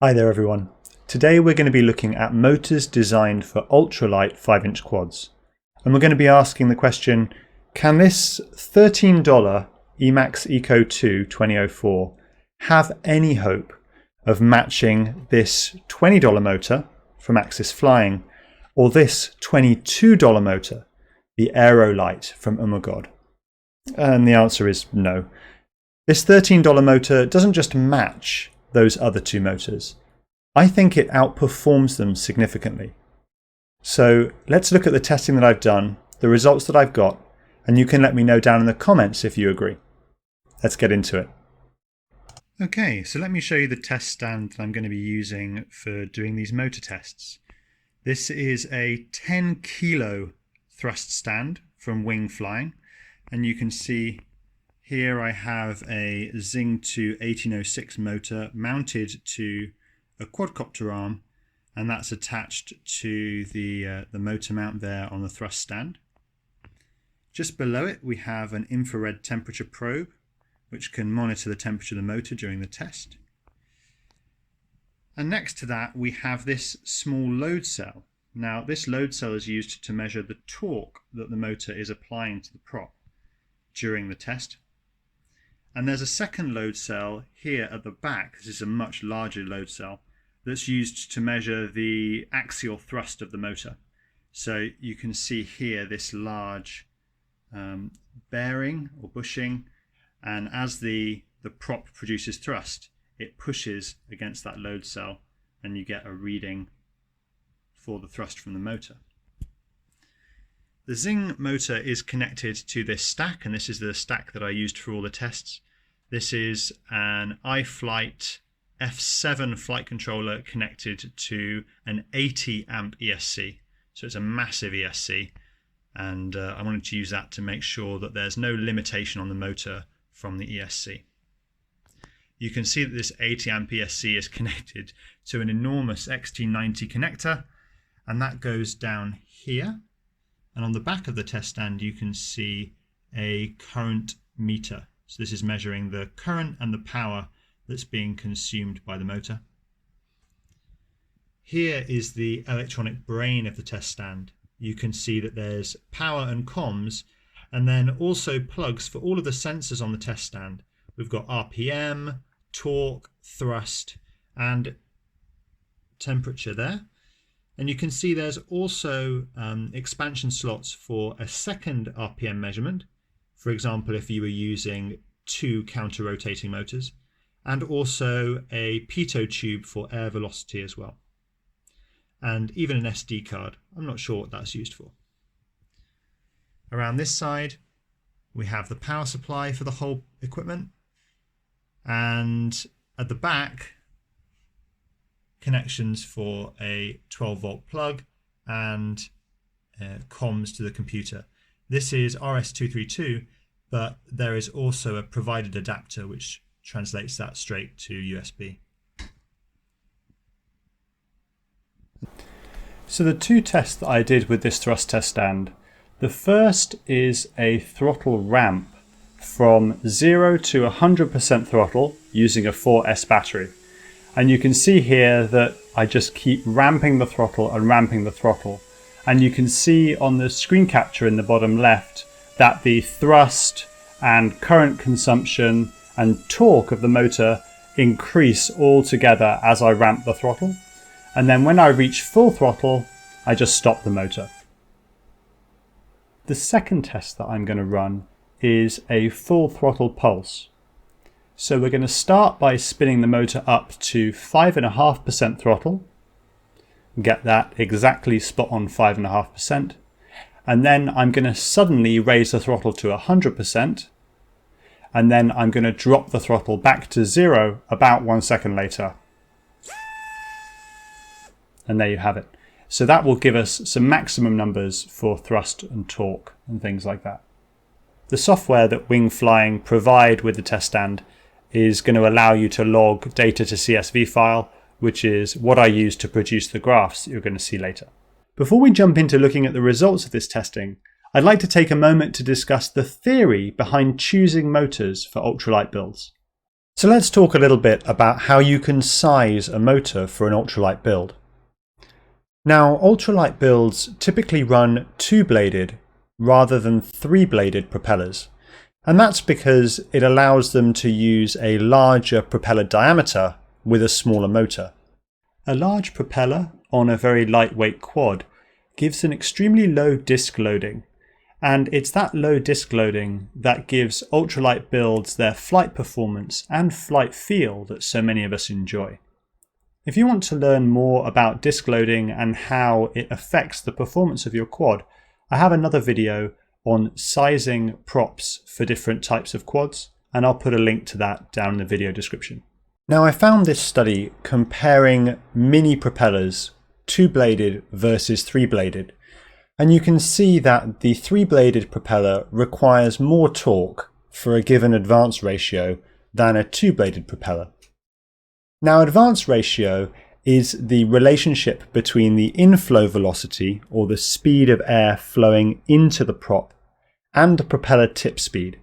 Hi there everyone. Today we're going to be looking at motors designed for ultralight 5-inch quads. And we're going to be asking the question, can this $13 EMAX ECOII 2004 have any hope of matching this $20 motor from AxisFlying or this $22 motor, the Aerolite from Umma? And the answer is no. This $13 motor doesn't just match those other two motors. I think it outperforms them significantly. So let's look at the testing that I've done, the results that I've got, and you can let me know down in the comments if you agree. Let's get into it. Okay, so let me show you the test stand that I'm going to be using for doing these motor tests. This is a 10 kilo thrust stand from Wing Flying, and you can see here I have a Zing 2 1806 motor mounted to a quadcopter arm, and that's attached to the motor mount there on the thrust stand. Just below it we have an infrared temperature probe which can monitor the temperature of the motor during the test. And next to that we have this small load cell. Now this load cell is used to measure the torque that the motor is applying to the prop during the test. And there's a second load cell here at the back. This is a much larger load cell that's used to measure the axial thrust of the motor. So you can see here this large bearing or bushing, and as the prop produces thrust, it pushes against that load cell and you get a reading for the thrust from the motor. The Zing motor is connected to this stack, and this is the stack that I used for all the tests. This is an iFlight F7 flight controller connected to an 80 amp ESC. So it's a massive ESC, and I wanted to use that to make sure that there's no limitation on the motor from the ESC. You can see that this 80 amp ESC is connected to an enormous XT90 connector, and that goes down here. And on the back of the test stand you can see a current meter. So this is measuring the current and the power that's being consumed by the motor. Here is the electronic brain of the test stand. You can see that there's power and comms, and then also plugs for all of the sensors on the test stand. We've got RPM, torque, thrust, and temperature there. And you can see there's also expansion slots for a second RPM measurement. For example, if you were using 2 counter-rotating motors, and also a pitot tube for air velocity as well. And even an SD card. I'm not sure what that's used for. Around this side, we have the power supply for the whole equipment. And at the back, connections for a 12-volt plug and comms to the computer. This is RS-232, but there is also a provided adapter which translates that straight to USB. So the two tests that I did with this thrust test stand, the first is a throttle ramp from 0 to 100% throttle using a 4S battery. And you can see here that I just keep ramping the throttle and ramping the throttle. And you can see on the screen capture in the bottom left that the thrust and current consumption and torque of the motor increase all together as I ramp the throttle. And then when I reach full throttle, I just stop the motor. The second test that I'm going to run is a full throttle pulse. So we're going to start by spinning the motor up to 5.5% throttle, get that exactly spot on 5.5%, and then I'm going to suddenly raise the throttle to 100%, and then I'm going to drop the throttle back to 0 about 1 second later. And there you have it. So that will give us some maximum numbers for thrust and torque and things like that. The software that Wing Flying provide with the test stand is going to allow you to log data to CSV file, which is what I use to produce the graphs you're going to see later. Before we jump into looking at the results of this testing, I'd like to take a moment to discuss the theory behind choosing motors for ultralight builds. So let's talk a little bit about how you can size a motor for an ultralight build. Now, ultralight builds typically run two-bladed rather than three-bladed propellers, and that's because it allows them to use a larger propeller diameter with a smaller motor. A large propeller on a very lightweight quad gives an extremely low disc loading, and it's that low disc loading that gives ultralight builds their flight performance and flight feel that so many of us enjoy. If you want to learn more about disc loading and how it affects the performance of your quad, I have another video on sizing props for different types of quads, and I'll put a link to that down in the video description. Now, I found this study comparing mini propellers, two-bladed versus three-bladed, and you can see that the three-bladed propeller requires more torque for a given advance ratio than a two-bladed propeller. Now, advance ratio is the relationship between the inflow velocity, or the speed of air flowing into the prop, and the propeller tip speed.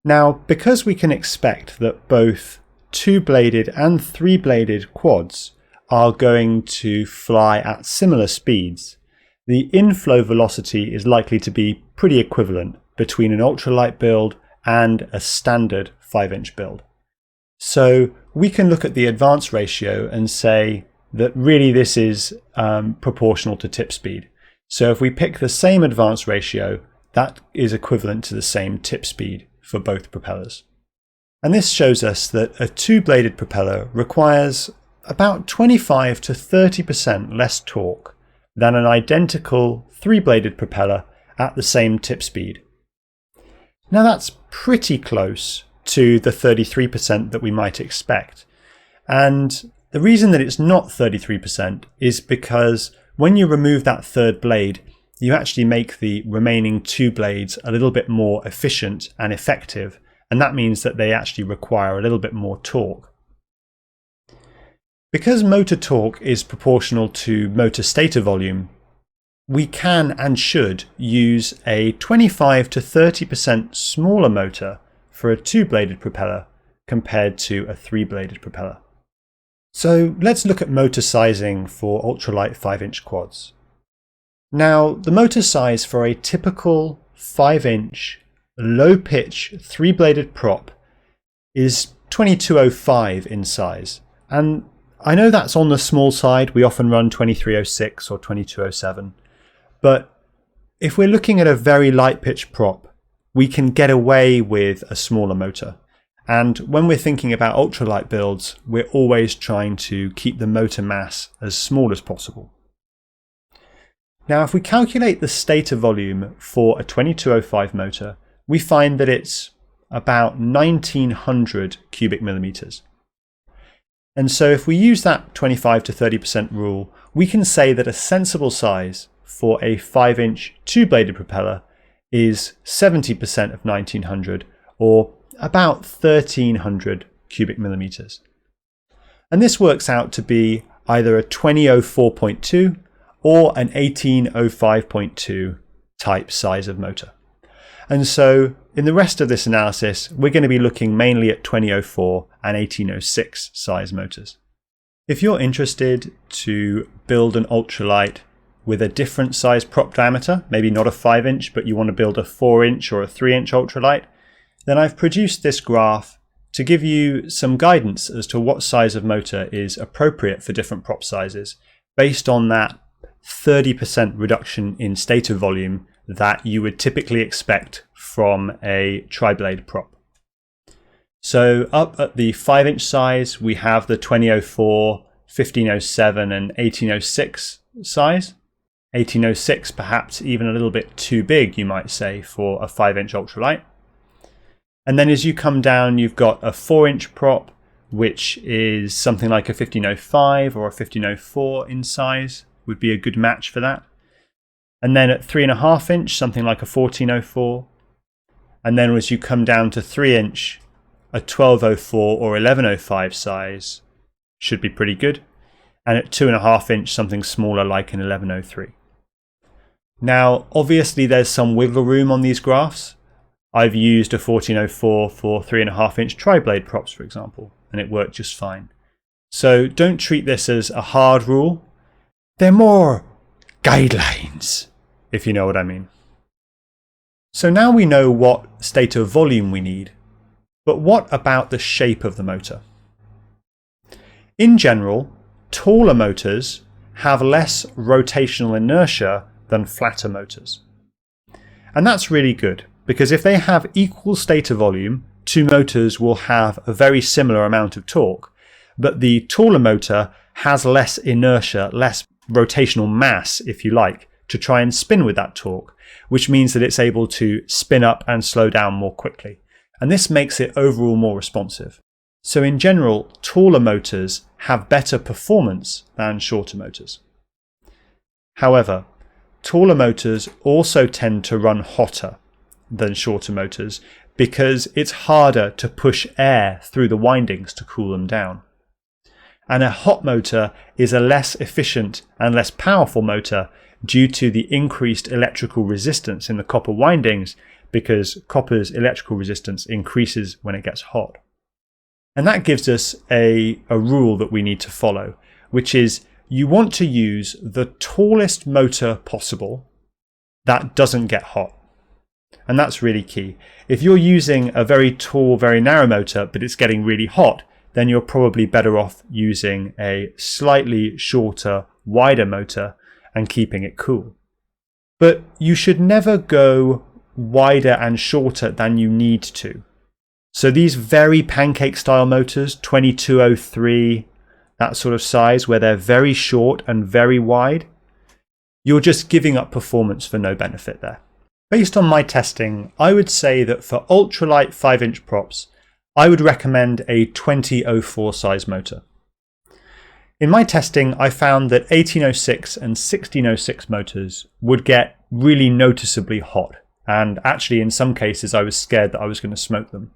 Now, because we can expect that both two-bladed and three-bladed quads are going to fly at similar speeds, the inflow velocity is likely to be pretty equivalent between an ultralight build and a standard 5-inch build. So we can look at the advance ratio and say that really this is proportional to tip speed. So if we pick the same advance ratio, that is equivalent to the same tip speed for both propellers. And this shows us that a two-bladed propeller requires about 25 to 30% less torque than an identical three-bladed propeller at the same tip speed. Now that's pretty close to the 33% that we might expect. And the reason that it's not 33% is because when you remove that third blade, you actually make the remaining two blades a little bit more efficient and effective, and that means that they actually require a little bit more torque. Because motor torque is proportional to motor stator volume, we can and should use a 25 to 30% smaller motor for a two-bladed propeller compared to a three-bladed propeller. So let's look at motor sizing for ultralight 5-inch quads. Now, the motor size for a typical 5-inch low-pitch three-bladed prop is 2205 in size, and I know that's on the small side. We often run 2306 or 2207, but if we're looking at a very light pitch prop, we can get away with a smaller motor. And when we're thinking about ultralight builds, we're always trying to keep the motor mass as small as possible. Now, if we calculate the stator volume for a 2205 motor, we find that it's about 1900 cubic millimeters. And so if we use that 25 to 30% rule, we can say that a sensible size for a 5-inch two-bladed propeller is 70% of 1900, or about 1300 cubic millimeters. And this works out to be either a 2004.2 or an 1805.2 type size of motor. And so in the rest of this analysis, we're going to be looking mainly at 2004 and 1806 size motors. If you're interested to build an ultralight with a different size prop diameter, maybe not a 5-inch, but you want to build a 4-inch or a 3-inch ultralight, then I've produced this graph to give you some guidance as to what size of motor is appropriate for different prop sizes based on that 30% reduction in stator volume that you would typically expect from a tri-blade prop. So up at the 5-inch size, we have the 2004, 1507 and 1806 size. 1806 perhaps even a little bit too big, you might say, for a 5-inch ultralight. And then as you come down, you've got a 4-inch prop, which is something like a 1505 or a 1504 in size, would be a good match for that. And then at 3.5-inch, something like a 1404. And then as you come down to 3-inch, a 1204 or 1105 size should be pretty good. And at 2.5-inch, something smaller like an 1103. Now, obviously there's some wiggle room on these graphs. I've used a 1404 for 3.5-inch tri-blade props, for example, and it worked just fine. So don't treat this as a hard rule. They're more guidelines, if you know what I mean. So now we know what state of volume we need, but what about the shape of the motor? In general, taller motors have less rotational inertia than flatter motors. And that's really good, because if they have equal stator volume, two motors will have a very similar amount of torque, but the taller motor has less inertia, less rotational mass, if you like, to try and spin with that torque, which means that it's able to spin up and slow down more quickly. And this makes it overall more responsive. So in general, taller motors have better performance than shorter motors. However, taller motors also tend to run hotter than shorter motors because it's harder to push air through the windings to cool them down. And a hot motor is a less efficient and less powerful motor due to the increased electrical resistance in the copper windings, because copper's electrical resistance increases when it gets hot. And that gives us a rule that we need to follow, which is you want to use the tallest motor possible that doesn't get hot. And that's really key. If you're using a very tall, very narrow motor, but it's getting really hot, then you're probably better off using a slightly shorter, wider motor and keeping it cool. But you should never go wider and shorter than you need to. So these very pancake style motors, 2203, that sort of size where they're very short and very wide, you're just giving up performance for no benefit there. Based on my testing, I would say that for ultralight 5-inch props, I would recommend a 2004 size motor. In my testing, I found that 1806 and 1606 motors would get really noticeably hot, and actually in some cases I was scared that I was going to smoke them.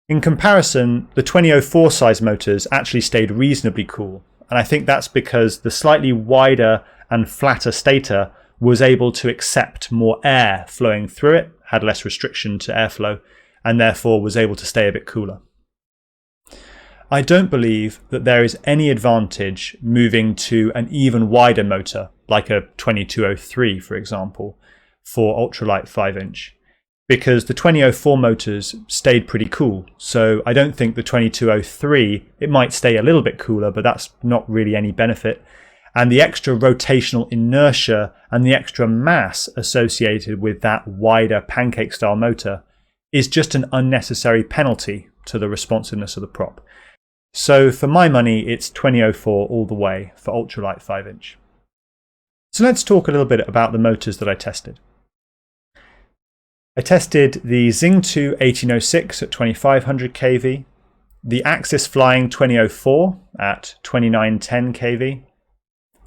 In comparison, the 2004 size motors actually stayed reasonably cool, and I think that's because the slightly wider and flatter stator was able to accept more air flowing through it, had less restriction to airflow, and therefore was able to stay a bit cooler. I don't believe that there is any advantage moving to an even wider motor, like a 2203 for example, for ultralight 5-inch, because the 2004 motors stayed pretty cool. So I don't think the 2203, it might stay a little bit cooler, but that's not really any benefit. And the extra rotational inertia and the extra mass associated with that wider pancake style motor is just an unnecessary penalty to the responsiveness of the prop. So for my money, it's 2004 all the way for ultralight 5-inch. So let's talk a little bit about the motors that I tested. I tested the Xing2 1806 at 2500 kV, the AxisFlying 2004 at 2910 kV,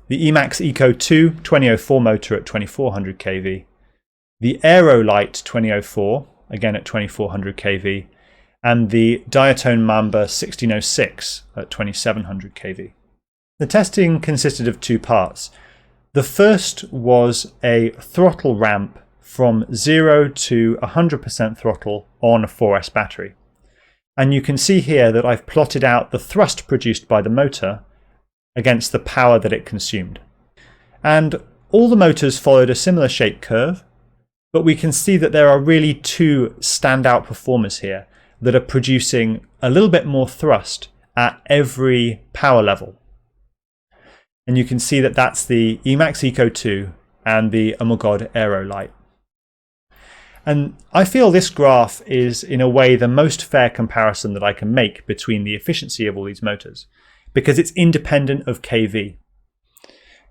the EMAX ECOII 2004 motor at 2400 kV, the Aerolite 2004, again at 2400 kV, and the Diatone Mamba 1606 at 2700 kV. The testing consisted of two parts. The first was a throttle ramp from 0 to 100% throttle on a 4S battery. And you can see here that I've plotted out the thrust produced by the motor against the power that it consumed. And all the motors followed a similar shape curve, but we can see that there are really two standout performers here that are producing a little bit more thrust at every power level. And you can see that that's the EMAX ECOII and the Umma Aerolite. And I feel this graph is in a way the most fair comparison that I can make between the efficiency of all these motors, because it's independent of kV.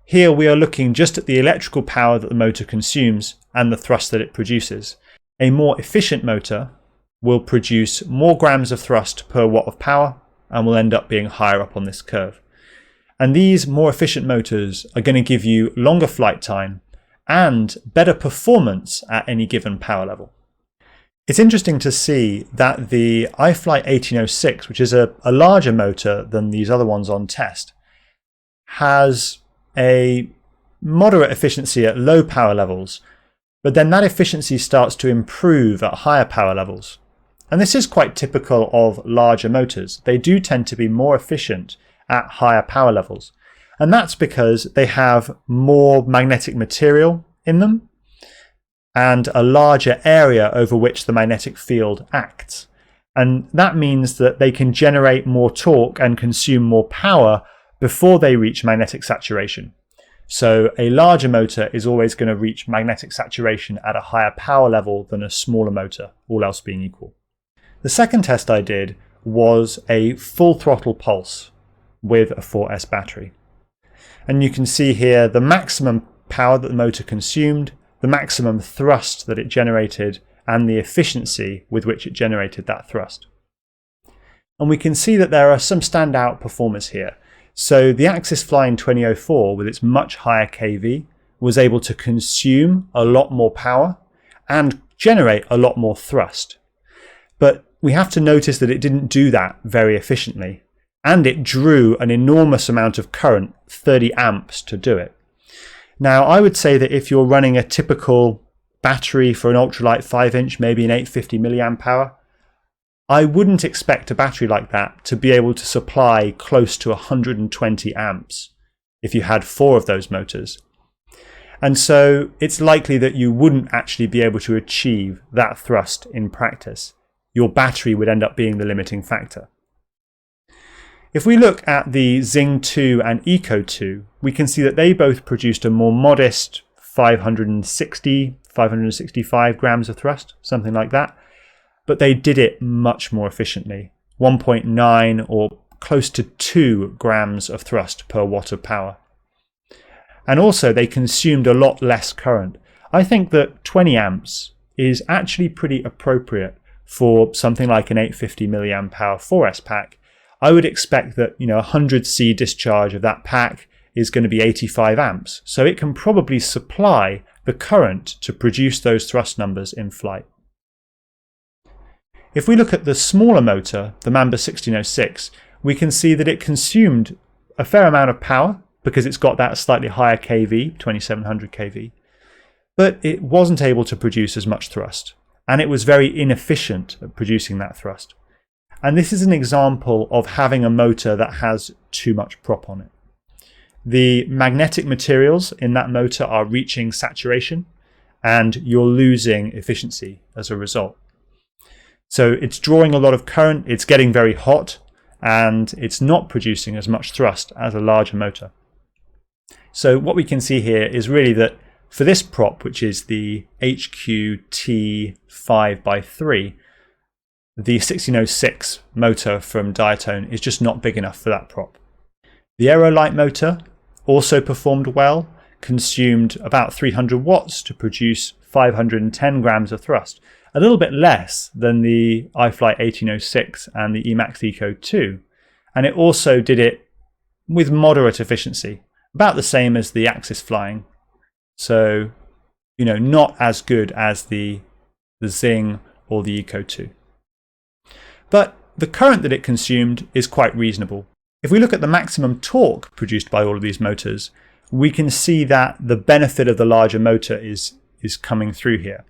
Here we are looking just at the electrical power that the motor consumes and the thrust that it produces. A more efficient motor will produce more grams of thrust per watt of power and will end up being higher up on this curve. And these more efficient motors are going to give you longer flight time and better performance at any given power level. It's interesting to see that the iFlight 1806, which is a larger motor than these other ones on test, has a moderate efficiency at low power levels, But then that efficiency starts to improve at higher power levels. And this is quite typical of larger motors. They do tend to be more efficient at higher power levels. And that's because they have more magnetic material in them and a larger area over which the magnetic field acts. And that means that they can generate more torque and consume more power before they reach magnetic saturation. So a larger motor is always going to reach magnetic saturation at a higher power level than a smaller motor, all else being equal. The second test I did was a full throttle pulse with a 4S battery. And you can see here the maximum power that the motor consumed, the maximum thrust that it generated, and the efficiency with which it generated that thrust. And we can see that there are some standout performers here. So the AxisFlying 2004, with its much higher kV, was able to consume a lot more power and generate a lot more thrust. But we have to notice that it didn't do that very efficiently, and it drew an enormous amount of current, 30 amps, to do it. Now, I would say that if you're running a typical battery for an ultralight 5-inch, maybe an 850 milliamp hour, I wouldn't expect a battery like that to be able to supply close to 120 amps if you had 4 of those motors. And so it's likely that you wouldn't actually be able to achieve that thrust in practice. Your battery would end up being the limiting factor. If we look at the Xing 2 and ECO 2, we can see that they both produced a more modest 565 grams of thrust, something like that. But they did it much more efficiently, 1.9 or close to 2 grams of thrust per watt of power. And also they consumed a lot less current. I think that 20 amps is actually pretty appropriate for something like an 850 milliamp hour 4S pack. I would expect that, a 100C discharge of that pack is going to be 85 amps. So it can probably supply the current to produce those thrust numbers in flight. If we look at the smaller motor, the Mamba 1606, we can see that it consumed a fair amount of power because it's got that slightly higher kV, 2700 kV, but it wasn't able to produce as much thrust, and it was very inefficient at producing that thrust. And this is an example of having a motor that has too much prop on it. The magnetic materials in that motor are reaching saturation, and you're losing efficiency as a result. So it's drawing a lot of current, it's getting very hot, and it's not producing as much thrust as a larger motor. So what we can see here is really that for this prop, which is the HQT 5x3, the 1606 motor from Diatone is just not big enough for that prop. The Aerolite motor also performed well, consumed about 300 watts to produce 510 grams of thrust, a little bit less than the iFlight 1806 and the EMAX ECOII, and it also did it with moderate efficiency, about the same as the AxisFlying. So, not as good as the Xing or the ECOII. But the current that it consumed is quite reasonable. If we look at the maximum torque produced by all of these motors, we can see that the benefit of the larger motor is coming through here.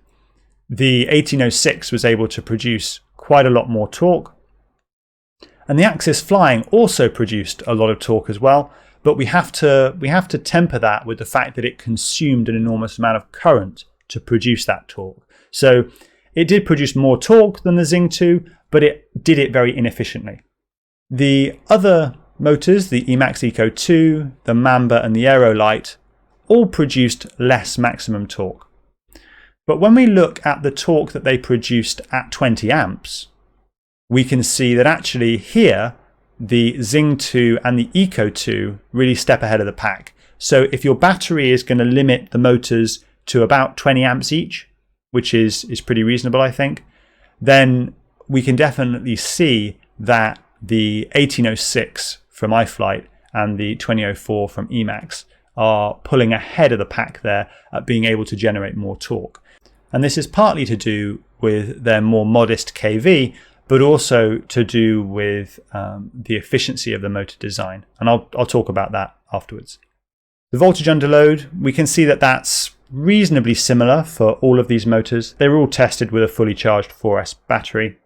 The 1806 was able to produce quite a lot more torque, and the AxisFlying also produced a lot of torque as well, but we have to temper that with the fact that it consumed an enormous amount of current to produce that torque. So it did produce more torque than the Xing 2, but it did it very inefficiently. The other motors, the EMAX ECOII, the Mamba and the Aerolite, all produced less maximum torque. But when we look at the torque that they produced at 20 amps, we can see that actually here, the Xing 2 and the ECOII really step ahead of the pack. So if your battery is going to limit the motors to about 20 amps each, which is pretty reasonable, I think, then we can definitely see that the 1806 from iFlight and the 2004 from EMAX are pulling ahead of the pack there at being able to generate more torque. And this is partly to do with their more modest kV, but also to do with the efficiency of the motor design. And I'll talk about that afterwards. The voltage under load, we can see that that's reasonably similar for all of these motors. They were all tested with a fully charged 4S battery.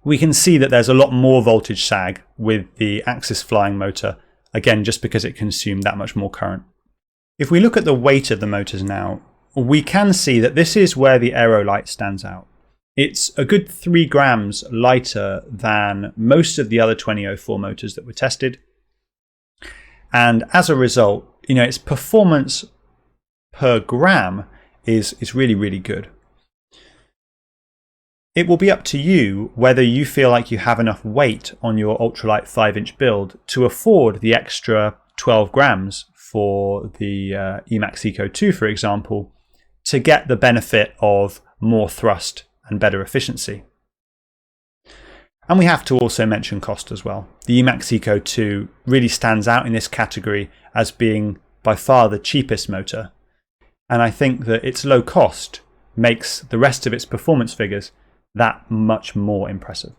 We can see that there's a lot more voltage sag with the AxisFlying motor, again just because it consumed that much more current. If we look at the weight of the motors now, we can see that this is where the Aerolite stands out. It's a good 3 grams lighter than most of the other 2004 motors that were tested. And as a result, its performance per gram is really, really good. It will be up to you whether you feel like you have enough weight on your Ultralight 5-inch build to afford the extra 12 grams for the EMAX ECOII, for example, to get the benefit of more thrust and better efficiency. And we have to also mention cost as well. The EMAX ECOII really stands out in this category as being by far the cheapest motor. And I think that its low cost makes the rest of its performance figures that much more impressive.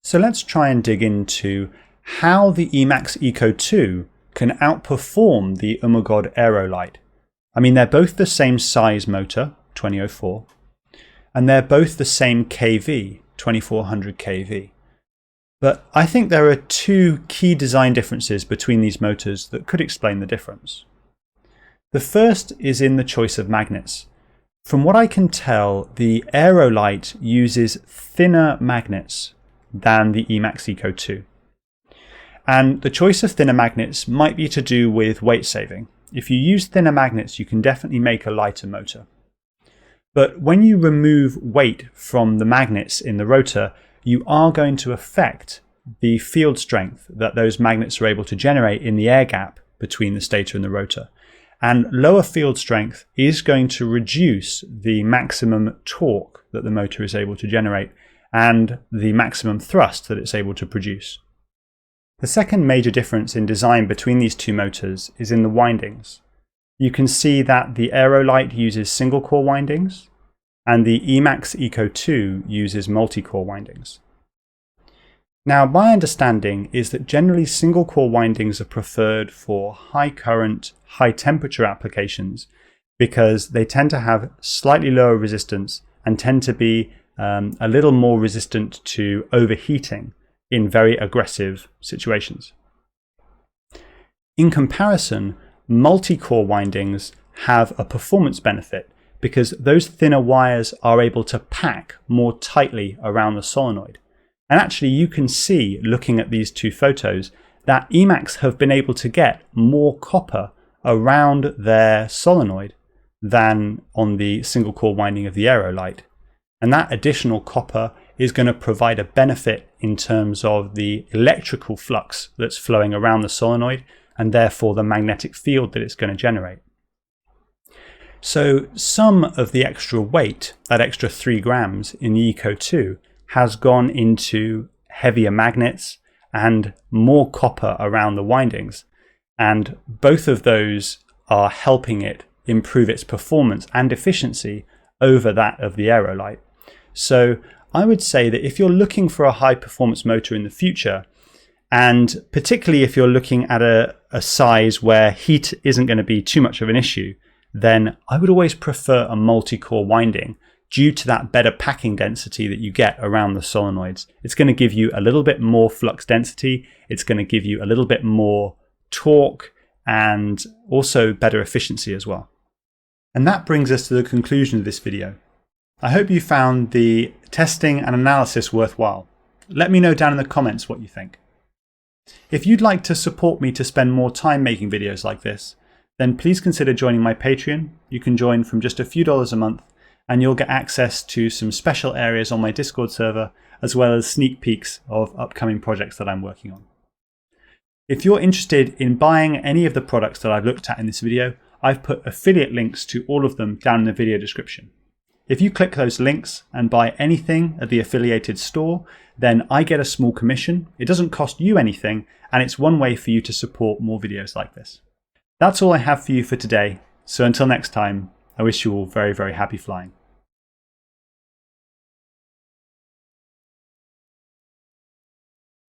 So let's try and dig into how the EMAX ECOII can outperform the Umma Aerolite. I mean, they're both the same size motor, 2004, and they're both the same kV, 2400 kV. But I think there are 2 key design differences between these motors that could explain the difference. The first is in the choice of magnets. From what I can tell, the Aerolite uses thinner magnets than the EMAX ECOII. And the choice of thinner magnets might be to do with weight saving. If you use thinner magnets, you can definitely make a lighter motor. But when you remove weight from the magnets in the rotor, you are going to affect the field strength that those magnets are able to generate in the air gap between the stator and the rotor. And lower field strength is going to reduce the maximum torque that the motor is able to generate and the maximum thrust that it's able to produce. The second major difference in design between these 2 motors is in the windings. You can see that the Aerolite uses single core windings and the EMAX ECOII uses multi-core windings. Now, my understanding is that generally single core windings are preferred for high current, high temperature applications because they tend to have slightly lower resistance and tend to be a little more resistant to overheating in very aggressive situations. In comparison, multi-core windings have a performance benefit because those thinner wires are able to pack more tightly around the solenoid. And actually you can see, looking at these 2 photos, that EMAX have been able to get more copper around their solenoid than on the single core winding of the Aerolite. And that additional copper is going to provide a benefit in terms of the electrical flux that's flowing around the solenoid and therefore the magnetic field that it's going to generate. So some of the extra weight, that extra 3 grams in the ECOII, has gone into heavier magnets and more copper around the windings. And both of those are helping it improve its performance and efficiency over that of the Aerolite. So I would say that if you're looking for a high performance motor in the future, and particularly if you're looking at a size where heat isn't going to be too much of an issue, then I would always prefer a multi-core winding due to that better packing density that you get around the solenoids. It's going to give you a little bit more flux density, it's going to give you a little bit more torque, and also better efficiency as well. And that brings us to the conclusion of this video. I hope you found the testing and analysis worthwhile. Let me know down in the comments what you think. If you'd like to support me to spend more time making videos like this, then please consider joining my Patreon. You can join from just a few dollars a month, and you'll get access to some special areas on my Discord server, as well as sneak peeks of upcoming projects that I'm working on. If you're interested in buying any of the products that I've looked at in this video, I've put affiliate links to all of them down in the video description. If you click those links and buy anything at the affiliated store, then I get a small commission. It doesn't cost you anything, and it's one way for you to support more videos like this. That's all I have for you for today. So until next time, I wish you all very, very happy flying.